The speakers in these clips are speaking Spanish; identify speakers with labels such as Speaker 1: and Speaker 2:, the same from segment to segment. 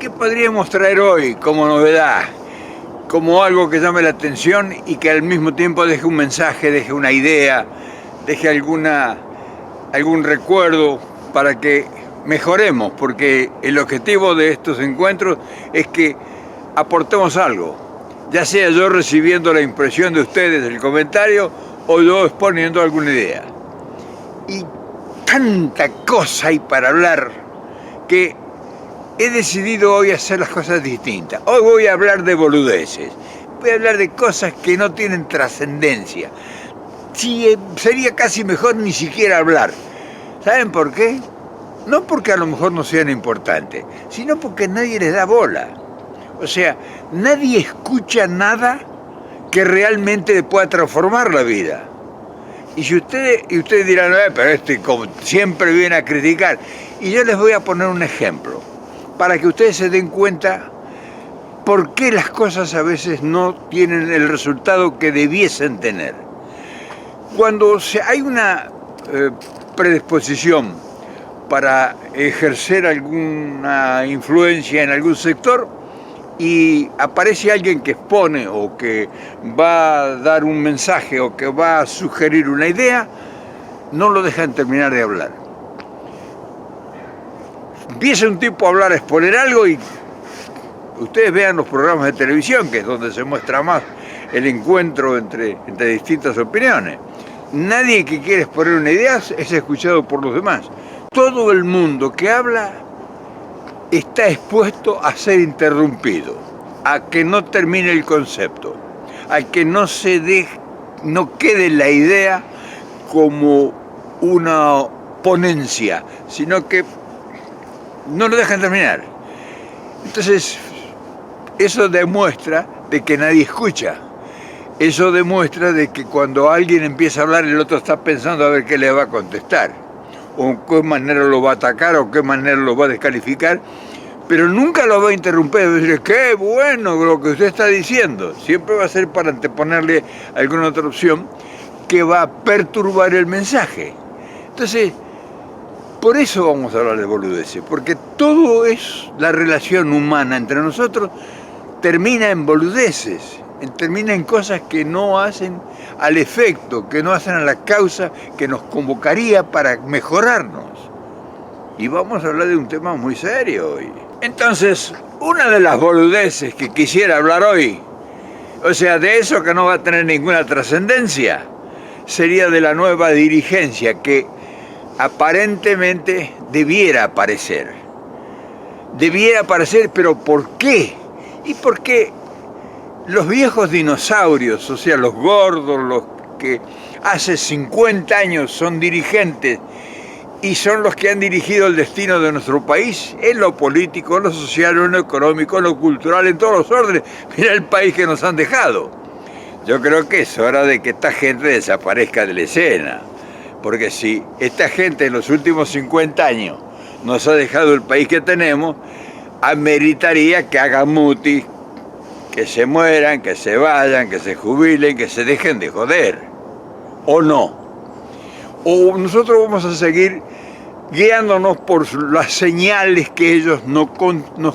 Speaker 1: ¿Qué podríamos traer hoy como novedad? Como algo que llame la atención y que al mismo tiempo deje un mensaje, deje una idea, deje algún recuerdo para que mejoremos, porque el objetivo de estos encuentros es que aportemos algo, ya sea yo recibiendo la impresión de ustedes, el comentario, o yo exponiendo alguna idea. Y tanta cosa hay para hablar que he decidido hoy hacer las cosas distintas. Hoy voy a hablar de boludeces, voy a hablar de cosas que no tienen trascendencia. Sí, sería casi mejor ni siquiera hablar. ¿Saben por qué? No porque a lo mejor no sean importantes, sino porque nadie les da bola. O sea, nadie escucha nada que realmente le pueda transformar la vida. Y ustedes dirán, pero como siempre viene a criticar. Y yo les voy a poner un ejemplo, para que ustedes se den cuenta por qué las cosas a veces no tienen el resultado que debiesen tener. Cuando hay una predisposición para ejercer alguna influencia en algún sector y aparece alguien que expone o que va a dar un mensaje o que va a sugerir una idea, no lo dejan terminar de hablar. Empieza un tipo a hablar, a exponer algo y ustedes vean los programas de televisión, que es donde se muestra más el encuentro entre distintas opiniones. Nadie que quiere exponer una idea es escuchado por los demás. Todo el mundo que habla está expuesto a ser interrumpido, a que no termine el concepto, a que no quede la idea como una ponencia, sino que no lo dejan terminar. Entonces, eso demuestra de que nadie escucha. Eso demuestra de que cuando alguien empieza a hablar, el otro está pensando a ver qué le va a contestar, o qué manera lo va a atacar, o qué manera lo va a descalificar, pero nunca lo va a interrumpir, va a decir, qué bueno lo que usted está diciendo. Siempre va a ser para anteponerle alguna otra opción que va a perturbar el mensaje. Entonces, por eso vamos a hablar de boludeces, porque todo es la relación humana entre nosotros, termina en boludeces, termina en cosas que no hacen al efecto, que no hacen a la causa que nos convocaría para mejorarnos. Y vamos a hablar de un tema muy serio hoy. Entonces, una de las boludeces que quisiera hablar hoy, o sea, de eso que no va a tener ninguna trascendencia, sería de la nueva dirigencia que aparentemente debiera aparecer. Debiera aparecer, pero ¿por qué? Y porque los viejos dinosaurios, o sea, los gordos, los que hace 50 años son dirigentes y son los que han dirigido el destino de nuestro país, en lo político, en lo social, en lo económico, en lo cultural, en todos los órdenes. Mira el país que nos han dejado. Yo creo que es hora de que esta gente desaparezca de la escena, porque si esta gente en los últimos 50 años nos ha dejado el país que tenemos, ameritaría que hagan mutis, que se mueran, que se vayan, que se jubilen, que se dejen de joder. ¿O no? O nosotros vamos a seguir guiándonos por las señales que ellos nos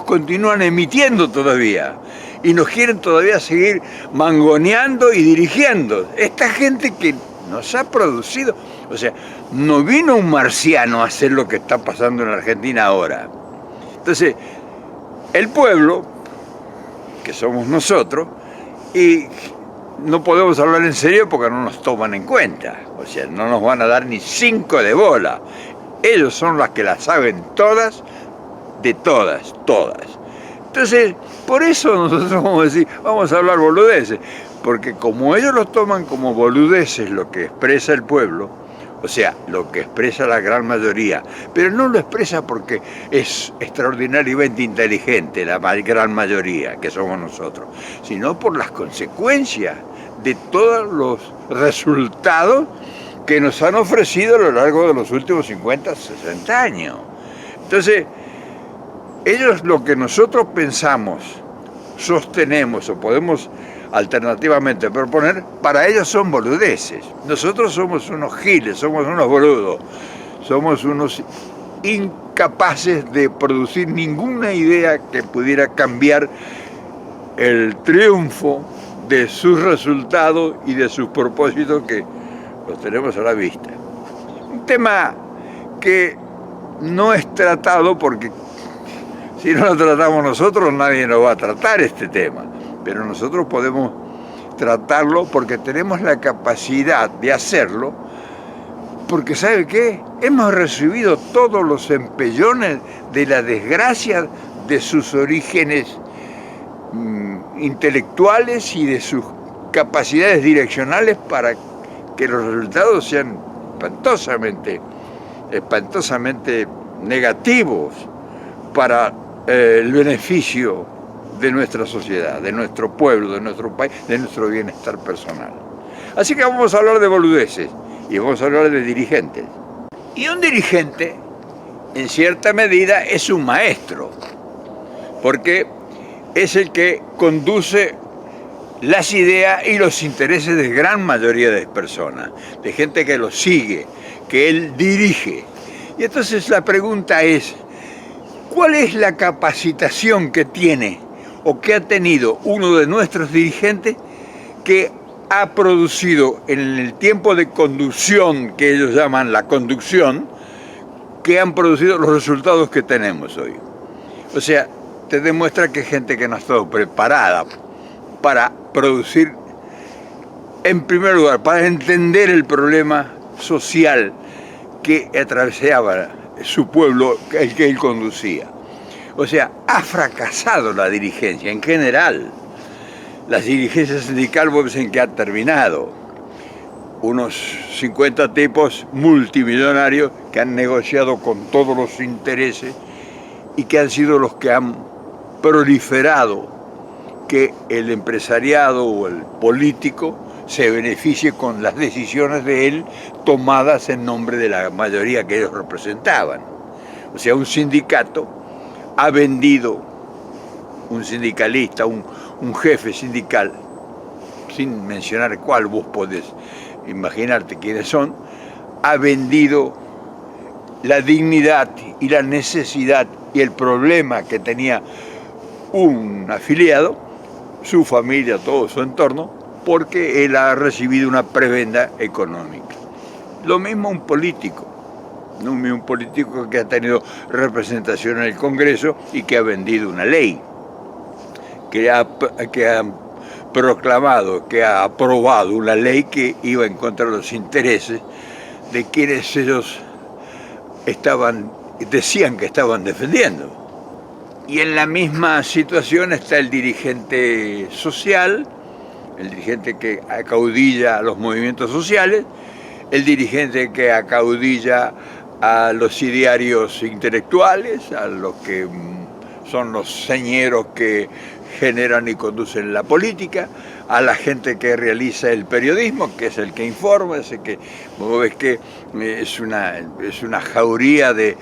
Speaker 1: continúan emitiendo todavía. Y nos quieren todavía seguir mangoneando y dirigiendo. Esta gente que nos ha producido, o sea, no vino un marciano a hacer lo que está pasando en Argentina ahora. Entonces, el pueblo, que somos nosotros, y no podemos hablar en serio porque no nos toman en cuenta, o sea, no nos van a dar ni 5 de bola. Ellos son las que las saben todas, de todas. Entonces, por eso nosotros vamos a decir, vamos a hablar boludeces, porque como ellos lo toman como boludeces lo que expresa el pueblo, o sea, lo que expresa la gran mayoría, pero no lo expresa porque es extraordinariamente inteligente la gran mayoría, que somos nosotros, sino por las consecuencias de todos los resultados que nos han ofrecido a lo largo de los últimos 50, 60 años. Entonces, ellos lo que nosotros pensamos, sostenemos o podemos alternativamente proponer, para ellos son boludeces. Nosotros somos unos giles, somos unos boludos, somos unos incapaces de producir ninguna idea que pudiera cambiar el triunfo de sus resultados y de sus propósitos, que los tenemos a la vista. Un tema que no es tratado porque si no lo tratamos nosotros, nadie nos va a tratar este tema, pero nosotros podemos tratarlo porque tenemos la capacidad de hacerlo, porque ¿sabe qué? Hemos recibido todos los empellones de la desgracia de sus orígenes intelectuales y de sus capacidades direccionales para que los resultados sean espantosamente negativos para el beneficio de nuestra sociedad, de nuestro pueblo, de nuestro país, de nuestro bienestar personal. Así que vamos a hablar de boludeces y vamos a hablar de dirigentes. Y un dirigente, en cierta medida, es un maestro, porque es el que conduce las ideas y los intereses de gran mayoría de personas, de gente que lo sigue, que él dirige. Y entonces la pregunta es, ¿cuál es la capacitación que tiene o que ha tenido uno de nuestros dirigentes que ha producido en el tiempo de conducción, que ellos llaman la conducción, que han producido los resultados que tenemos hoy? O sea, te demuestra que hay gente que no ha estado preparada para producir, en primer lugar, para entender el problema social que atravesaba su pueblo, el que él conducía. O sea, ha fracasado la dirigencia en general. Las dirigencias sindicales dicen que han terminado. Unos 50 tipos multimillonarios que han negociado con todos los intereses y que han sido los que han proliferado que el empresariado o el político se beneficie con las decisiones de él tomadas en nombre de la mayoría que ellos representaban. O sea, un sindicato ha vendido, un sindicalista, un jefe sindical, sin mencionar cuál, vos podés imaginarte quiénes son, ha vendido la dignidad y la necesidad y el problema que tenía un afiliado, su familia, todo su entorno, porque él ha recibido una prebenda económica. Lo mismo un político, un político que ha tenido representación en el Congreso y que ha vendido una ley, que ha proclamado, que ha aprobado una ley que iba en contra de los intereses de quienes ellos decían que estaban defendiendo. Y en la misma situación está el dirigente social, el dirigente que acaudilla a los movimientos sociales, el dirigente que acaudilla a los idearios intelectuales, a los que son los señeros que generan y conducen la política, a la gente que realiza el periodismo, que es el que informa, es el que, vos ves que es una jauría de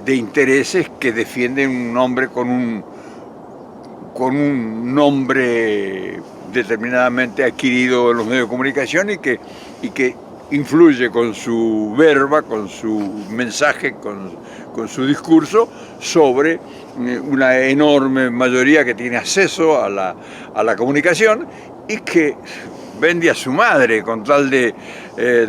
Speaker 1: intereses que defienden un hombre con un nombre determinadamente adquirido en los medios de comunicación y que influye con su verba, con su mensaje, con su discurso sobre una enorme mayoría que tiene acceso a la comunicación y que vende a su madre con tal de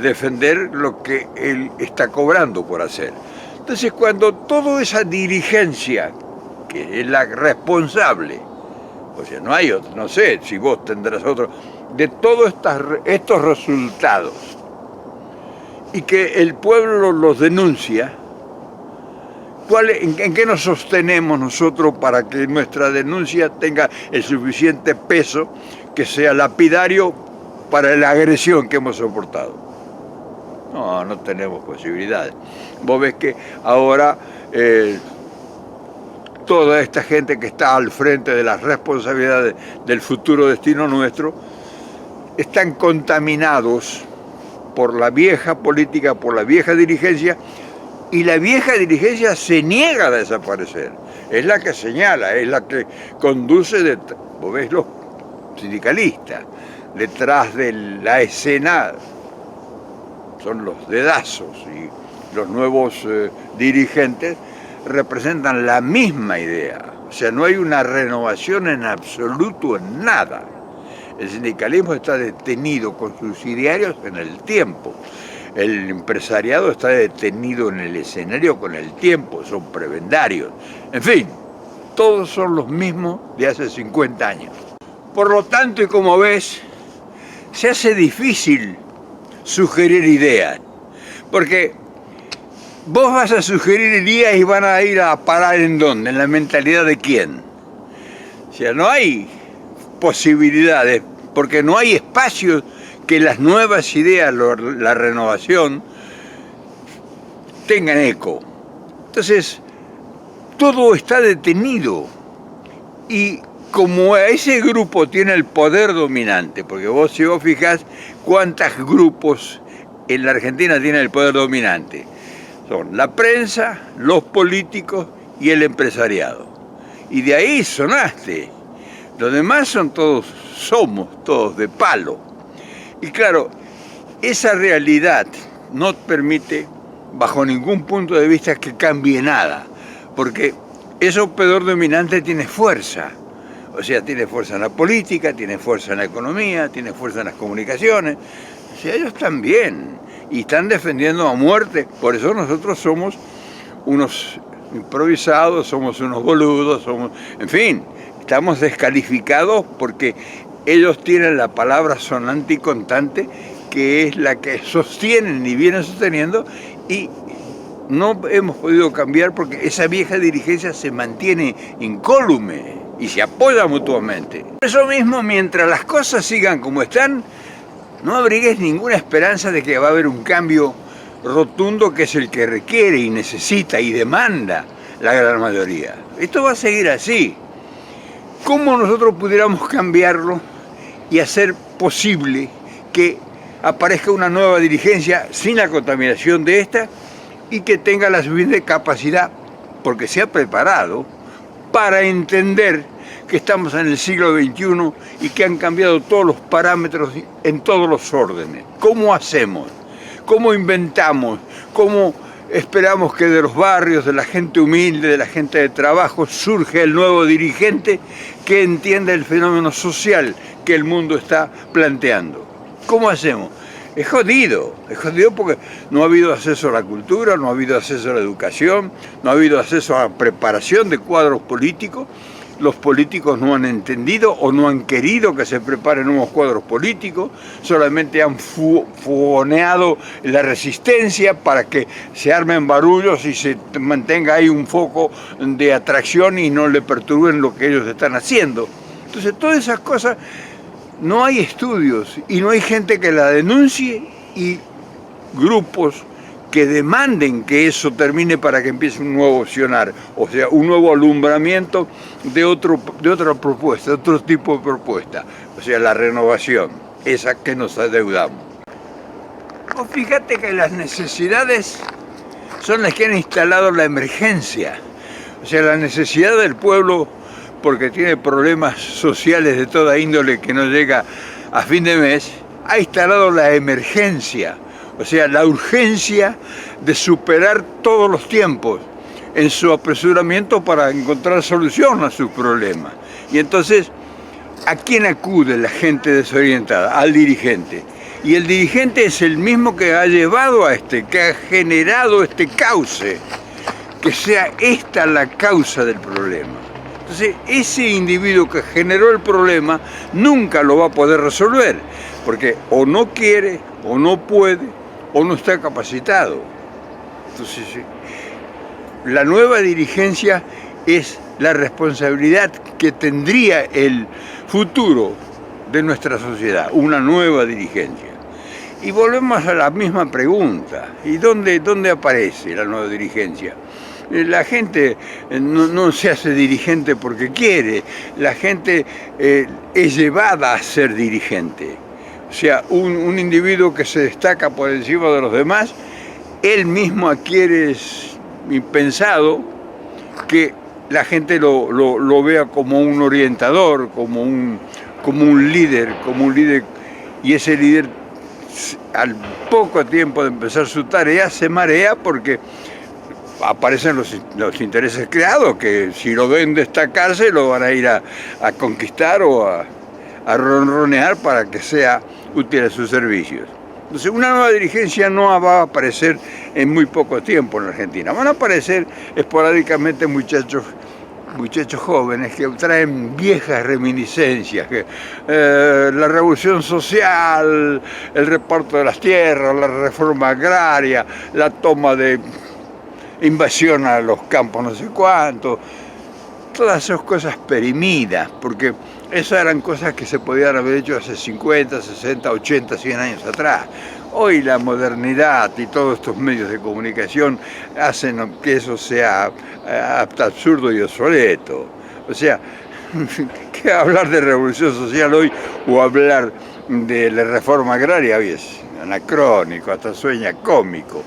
Speaker 1: defender lo que él está cobrando por hacer. Entonces, cuando toda esa dirigencia, que es la responsable, o sea, no hay otro, no sé si vos tendrás otro, de todos estos resultados, y que el pueblo los denuncia, ¿en qué nos sostenemos nosotros para que nuestra denuncia tenga el suficiente peso que sea lapidario para la agresión que hemos soportado? No tenemos posibilidades. Vos ves que ahora toda esta gente que está al frente de las responsabilidades del futuro destino nuestro están contaminados por la vieja política, por la vieja dirigencia, y la vieja dirigencia se niega a desaparecer. Es la que señala, es la que conduce, vos ves los sindicalistas, detrás de la escena son los dedazos los nuevos dirigentes representan la misma idea. O sea, no hay una renovación en absoluto en nada. El sindicalismo está detenido con sus idearios en el tiempo. El empresariado está detenido en el escenario con el tiempo, son prebendarios. En fin, todos son los mismos de hace 50 años. Por lo tanto, y como ves, se hace difícil sugerir ideas, porque vos vas a sugerir ideas y van a ir a parar ¿en dónde? ¿En la mentalidad de quién? O sea, no hay posibilidades, porque no hay espacios que las nuevas ideas, la renovación, tengan eco. Entonces, todo está detenido. Y como ese grupo tiene el poder dominante, porque si vos fijás cuántos grupos en la Argentina tienen el poder dominante, son la prensa, los políticos y el empresariado. Y de ahí sonaste. Los demás somos todos de palo. Y claro, esa realidad no permite, bajo ningún punto de vista, que cambie nada, porque ese poder dominante tiene fuerza. O sea, tiene fuerza en la política, tiene fuerza en la economía, tiene fuerza en las comunicaciones. O sea, ellos también, y están defendiendo a muerte. Por eso nosotros somos unos improvisados, somos unos boludos, en fin, estamos descalificados porque ellos tienen la palabra sonante y contante, que es la que sostienen y vienen sosteniendo, y no hemos podido cambiar porque esa vieja dirigencia se mantiene incólume y se apoya mutuamente. Por eso mismo, mientras las cosas sigan como están, no abrigues ninguna esperanza de que va a haber un cambio rotundo, que es el que requiere y necesita y demanda la gran mayoría. Esto va a seguir así. ¿Cómo nosotros pudiéramos cambiarlo y hacer posible que aparezca una nueva dirigencia sin la contaminación de esta y que tenga la suficiente capacidad, porque se ha preparado, para entender que estamos en el siglo XXI y que han cambiado todos los parámetros en todos los órdenes? ¿Cómo hacemos? ¿Cómo inventamos? ¿Cómo esperamos que de los barrios, de la gente humilde, de la gente de trabajo, surge el nuevo dirigente que entienda el fenómeno social que el mundo está planteando? ¿Cómo hacemos? Es jodido porque no ha habido acceso a la cultura, no ha habido acceso a la educación, no ha habido acceso a la preparación de cuadros políticos. Los políticos no han entendido o no han querido que se preparen nuevos cuadros políticos, solamente han fogoneado la resistencia para que se armen barullos y se mantenga ahí un foco de atracción y no le perturben lo que ellos están haciendo. Entonces, todas esas cosas, no hay estudios y no hay gente que la denuncie y grupos que demanden que eso termine para que empiece un nuevo opcionar, o sea, un nuevo alumbramiento de otra propuesta, de otro tipo de propuesta, o sea, la renovación, esa que nos adeudamos. Vos fíjate que las necesidades son las que han instalado la emergencia, o sea, la necesidad del pueblo, porque tiene problemas sociales de toda índole que no llega a fin de mes, ha instalado la emergencia. O sea, la urgencia de superar todos los tiempos en su apresuramiento para encontrar solución a sus problemas. Y entonces, ¿a quién acude la gente desorientada? Al dirigente. Y el dirigente es el mismo que ha llevado a que ha generado este cauce, que sea esta la causa del problema. Entonces, ese individuo que generó el problema nunca lo va a poder resolver, porque o no quiere, o no puede, o no está capacitado. Entonces, la nueva dirigencia es la responsabilidad que tendría el futuro de nuestra sociedad, una nueva dirigencia. Y volvemos a la misma pregunta, ¿y dónde aparece la nueva dirigencia? La gente no se hace dirigente porque quiere, la gente es llevada a ser dirigente. O sea, un individuo que se destaca por encima de los demás, él mismo adquiere pensado que la gente lo vea como un orientador, como un líder, y ese líder al poco tiempo de empezar su tarea se marea porque aparecen los intereses creados, que si lo ven destacarse lo van a ir a conquistar o a ronronear para que sea útil a sus servicios. Entonces, una nueva dirigencia no va a aparecer en muy poco tiempo en la Argentina. Van a aparecer esporádicamente muchachos jóvenes que traen viejas reminiscencias, que la revolución social, el reparto de las tierras, la reforma agraria, la toma de invasión a los campos no sé cuánto, todas esas cosas perimidas, porque esas eran cosas que se podían haber hecho hace 50, 60, 80, 100 años atrás. Hoy la modernidad y todos estos medios de comunicación hacen que eso sea hasta absurdo y obsoleto. O sea, ¿qué hablar de revolución social hoy o hablar de la reforma agraria? Hoy es anacrónico, hasta sueña cómico.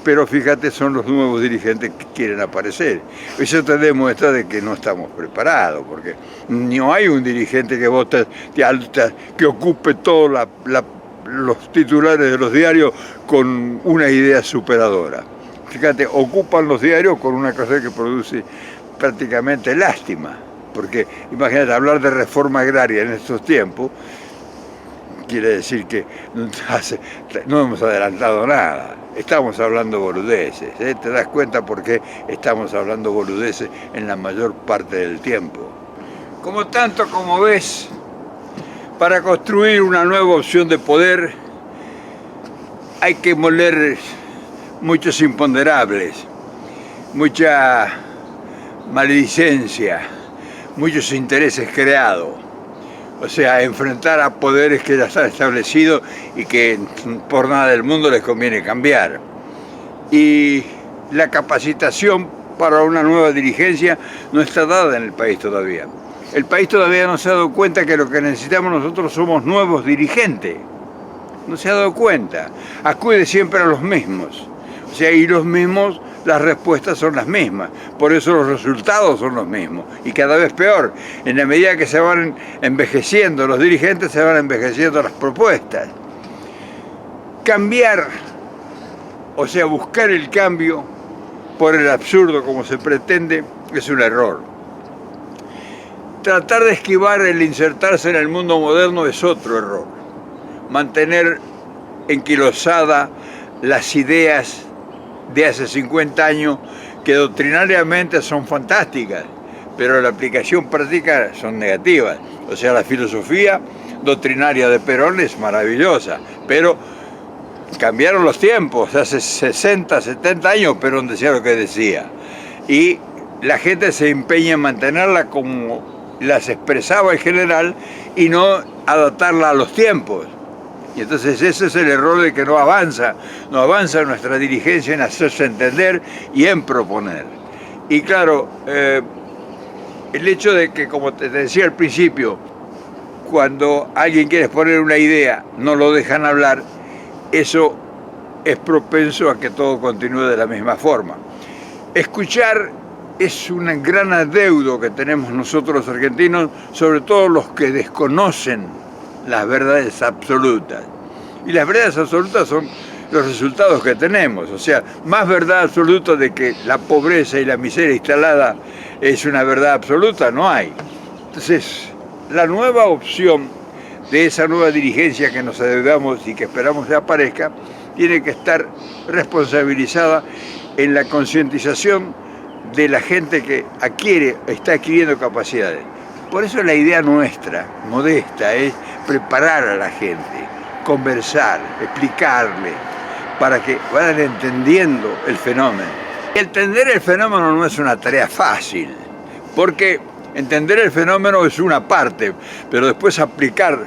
Speaker 1: Pero fíjate, son los nuevos dirigentes que quieren aparecer. Eso te demuestra de que no estamos preparados, porque no hay un dirigente que vote, que ocupe todos los titulares de los diarios con una idea superadora. Fíjate, ocupan los diarios con una cosa que produce prácticamente lástima, porque imagínate, hablar de reforma agraria en estos tiempos quiere decir que no hemos adelantado nada. Estamos hablando boludeces, ¿eh? ¿Te das cuenta por qué estamos hablando boludeces en la mayor parte del tiempo? Como tanto como ves, para construir una nueva opción de poder hay que moler muchos imponderables, mucha maledicencia, muchos intereses creados. O sea, enfrentar a poderes que ya están establecidos y que por nada del mundo les conviene cambiar. Y la capacitación para una nueva dirigencia no está dada en el país todavía. El país todavía no se ha dado cuenta que lo que necesitamos nosotros somos nuevos dirigentes. No se ha dado cuenta. Acude siempre a los mismos. O sea, y los mismos, las respuestas son las mismas. Por eso los resultados son los mismos. Y cada vez peor. En la medida que se van envejeciendo los dirigentes, se van envejeciendo las propuestas. Cambiar, o sea, buscar el cambio por el absurdo como se pretende, es un error. Tratar de esquivar el insertarse en el mundo moderno es otro error. Mantener enquilosada las ideas de hace 50 años que doctrinariamente son fantásticas, pero la aplicación práctica son negativas. O sea, la filosofía doctrinaria de Perón es maravillosa, pero cambiaron los tiempos. Hace 60, 70 años Perón decía lo que decía. Y la gente se empeña en mantenerla como las expresaba en general y no adaptarla a los tiempos. Y entonces ese es el error de que no avanza nuestra dirigencia en hacerse entender y en proponer. Y claro, el hecho de que, como te decía al principio, cuando alguien quiere exponer una idea, no lo dejan hablar, eso es propenso a que todo continúe de la misma forma. Escuchar es un gran adeudo que tenemos nosotros los argentinos, sobre todo los que desconocen las verdades absolutas. Y las verdades absolutas son los resultados que tenemos. O sea, más verdad absoluta de que la pobreza y la miseria instalada es una verdad absoluta, no hay. Entonces, la nueva opción de esa nueva dirigencia que nos adeudamos y que esperamos que aparezca, tiene que estar responsabilizada en la concientización de la gente que está adquiriendo capacidades. Por eso la idea nuestra, modesta, es preparar a la gente, conversar, explicarle, para que vayan entendiendo el fenómeno. Entender el fenómeno no es una tarea fácil, porque entender el fenómeno es una parte, pero después aplicar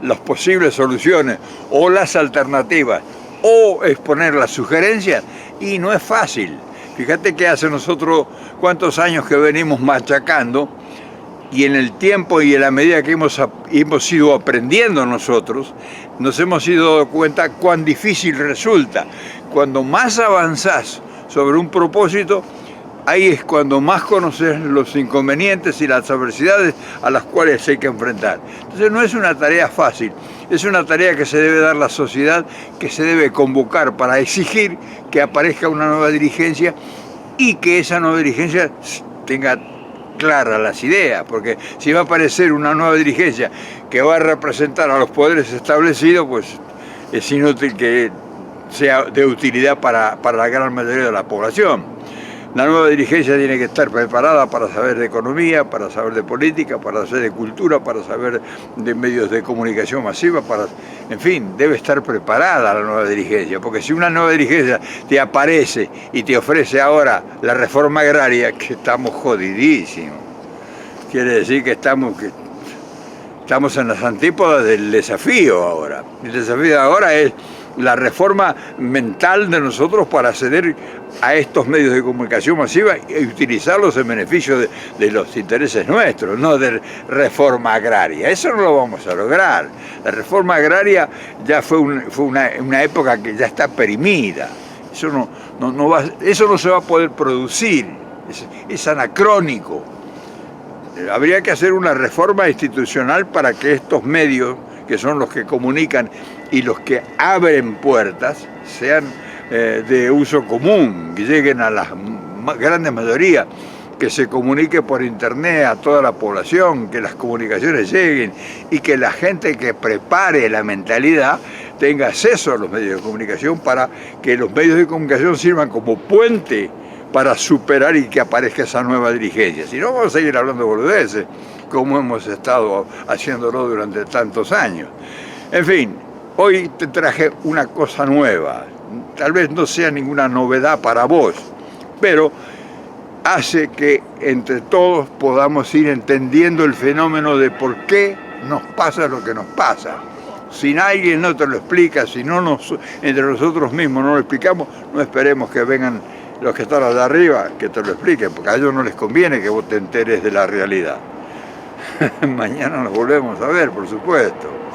Speaker 1: las posibles soluciones o las alternativas o exponer las sugerencias, y no es fácil. Fíjate que hace nosotros cuántos años que venimos machacando, y en el tiempo y en la medida que hemos ido aprendiendo nosotros, nos hemos ido dando cuenta cuán difícil resulta. Cuando más avanzás sobre un propósito, ahí es cuando más conoces los inconvenientes y las adversidades a las cuales hay que enfrentar. Entonces no es una tarea fácil, es una tarea que se debe dar la sociedad, que se debe convocar para exigir que aparezca una nueva dirigencia y que esa nueva dirigencia tenga claras las ideas, porque si va a aparecer una nueva dirigencia que va a representar a los poderes establecidos, pues es inútil que sea de utilidad para la gran mayoría de la población. La nueva dirigencia tiene que estar preparada para saber de economía, para saber de política, para saber de cultura, para saber de medios de comunicación masiva, en fin, debe estar preparada la nueva dirigencia, porque si una nueva dirigencia te aparece y te ofrece ahora la reforma agraria, que estamos jodidísimos. Quiere decir que estamos en las antípodas del desafío ahora. El desafío ahora es la reforma mental de nosotros para acceder a estos medios de comunicación masiva y utilizarlos en beneficio de los intereses nuestros, no de reforma agraria. Eso no lo vamos a lograr. La reforma agraria ya fue una época que ya está perimida. Eso no se va a poder producir, es anacrónico. Habría que hacer una reforma institucional para que estos medios, que son los que comunican y los que abren puertas, sean de uso común, que lleguen a la grandes mayoría, que se comunique por internet a toda la población, que las comunicaciones lleguen y que la gente que prepare la mentalidad tenga acceso a los medios de comunicación para que los medios de comunicación sirvan como puente para superar y que aparezca esa nueva dirigencia. Si no, vamos a seguir hablando de boludeces, como hemos estado haciéndolo durante tantos años. En fin, hoy te traje una cosa nueva. Tal vez no sea ninguna novedad para vos, pero hace que entre todos podamos ir entendiendo el fenómeno de por qué nos pasa lo que nos pasa. Si alguien no te lo explica, si no entre nosotros mismos no lo explicamos, no esperemos que vengan los que están allá arriba que te lo expliquen, porque a ellos no les conviene que vos te enteres de la realidad. Mañana nos volvemos a ver, por supuesto.